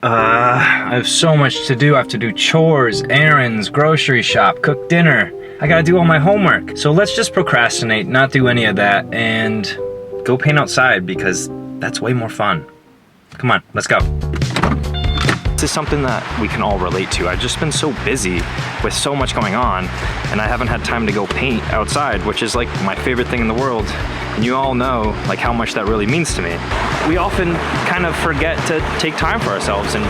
I have so much to do. I have to do chores, errands, grocery shop, cook dinner. I gotta do all my homework. So let's just procrastinate, not do any of that, and go paint outside because that's way more fun. Come on, let's go. This is something that we can all relate to. I've just been so busy with so much going on, and I haven't had time to go paint outside, which is like my favorite thing in the world. And you all know like how much that really means to me. We often kind of forget to take time for ourselves and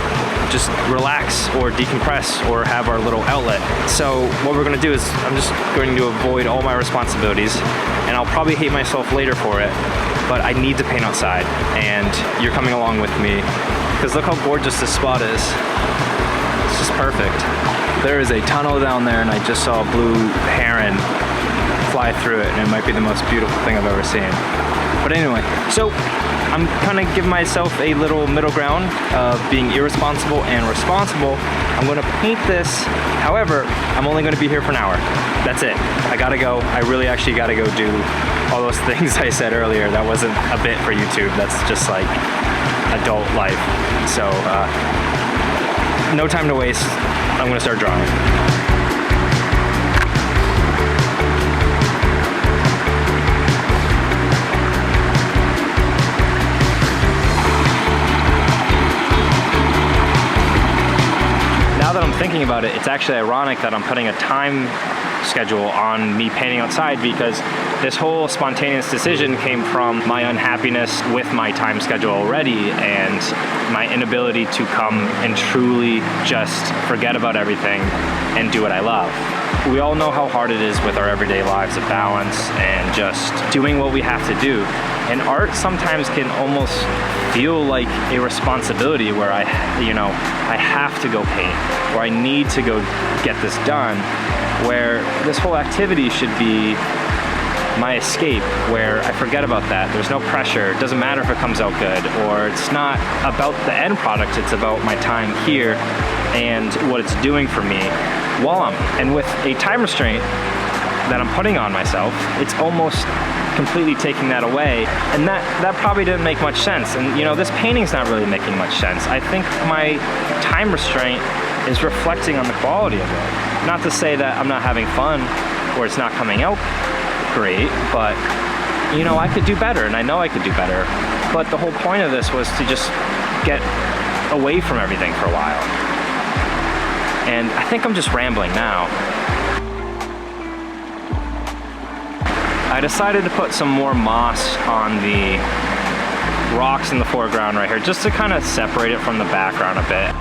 just relax or decompress or have our little outlet. So what we're gonna do is I'm just going to avoid all my responsibilities, and I'll probably hate myself later for it, but I need to paint outside, and you're coming along with me because look how gorgeous this spot is. It's just perfect. There is a tunnel down there, and I just saw a blue heron fly through it, and it might be the most beautiful thing I've ever seen. But anyway, so I'm kind of giving myself a little middle ground of being irresponsible and responsible. I'm gonna paint this. However, I'm only gonna be here for an hour. That's it. I gotta go. I really actually gotta go do all those things I said earlier. That wasn't a bit for YouTube. That's just like adult life. So no time to waste. I'm gonna start drawing. Now that I'm thinking about it, it's actually ironic that I'm putting a time schedule on me painting outside, because this whole spontaneous decision came from my unhappiness with my time schedule already and my inability to come and truly just forget about everything and do what I love. We all know how hard it is with our everyday lives of balance and just doing what we have to do. And art sometimes can almost feel like a responsibility where I have to go paint, or I need to go get this done, where this whole activity should be my escape, where I forget about that. There's no pressure. It doesn't matter if it comes out good, or it's not about the end product. It's about my time here and what it's doing for me and with a time restraint that I'm putting on myself, it's almost completely taking that away, and that probably didn't make much sense. And this painting's not really making much sense. I think my time restraint is reflecting on the quality of it. Not to say that I'm not having fun or it's not coming out great, but I could do better, and I know I could do better. But the whole point of this was to just get away from everything for a while. And I think I'm just rambling now. I decided to put some more moss on the rocks in the foreground right here, just to kind of separate it from the background a bit.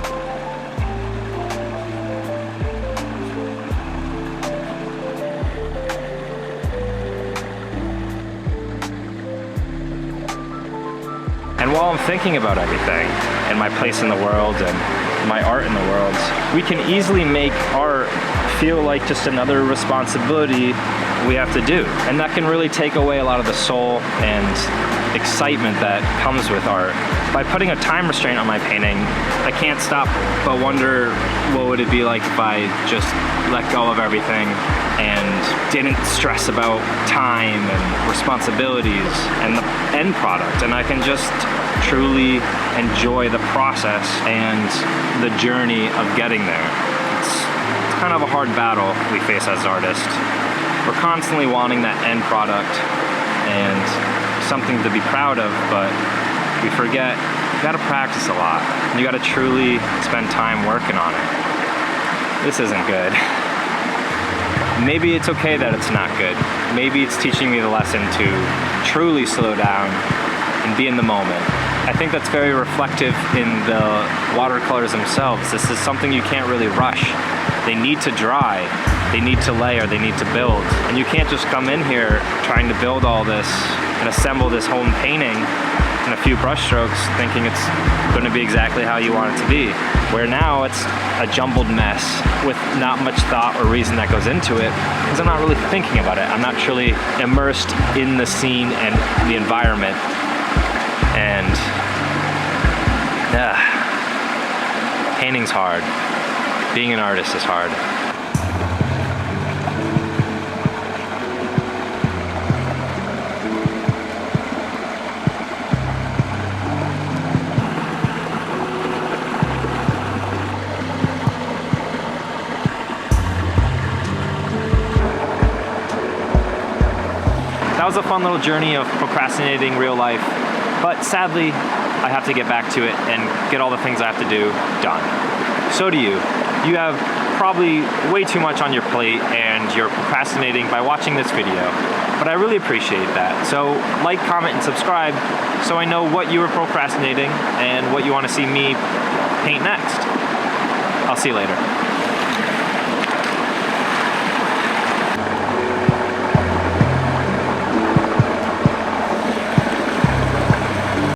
And while I'm thinking about everything and my place in the world and my art in the world, we can easily make art feel like just another responsibility we have to do. And that can really take away a lot of the soul and excitement that comes with art. By putting a time restraint on my painting, I can't stop but wonder what would it be like if I just let go of everything and didn't stress about time and responsibilities and the end product, and I can just truly enjoy the process and the journey of getting there. It's kind of a hard battle we face as artists. We're constantly wanting that end product and something to be proud of, but we forget you gotta practice a lot. You gotta truly spend time working on it. This isn't good. Maybe it's okay that it's not good. Maybe it's teaching me the lesson to truly slow down and be in the moment. I think that's very reflective in the watercolors themselves. This is something you can't really rush. They need to dry, they need to layer, they need to build. And you can't just come in here trying to build all this and assemble this whole painting in a few brush strokes thinking it's going to be exactly how you want it to be. Where now it's a jumbled mess with not much thought or reason that goes into it, because I'm not really thinking about it. I'm not truly immersed in the scene and the environment. And painting's hard. Being an artist is hard. was a fun little journey of procrastinating real life, but sadly, I have to get back to it and get all the things I have to do done. So do you. You have probably way too much on your plate and you're procrastinating by watching this video, but I really appreciate that. So like, comment, and subscribe so I know what you were procrastinating and what you want to see me paint next. I'll see you later.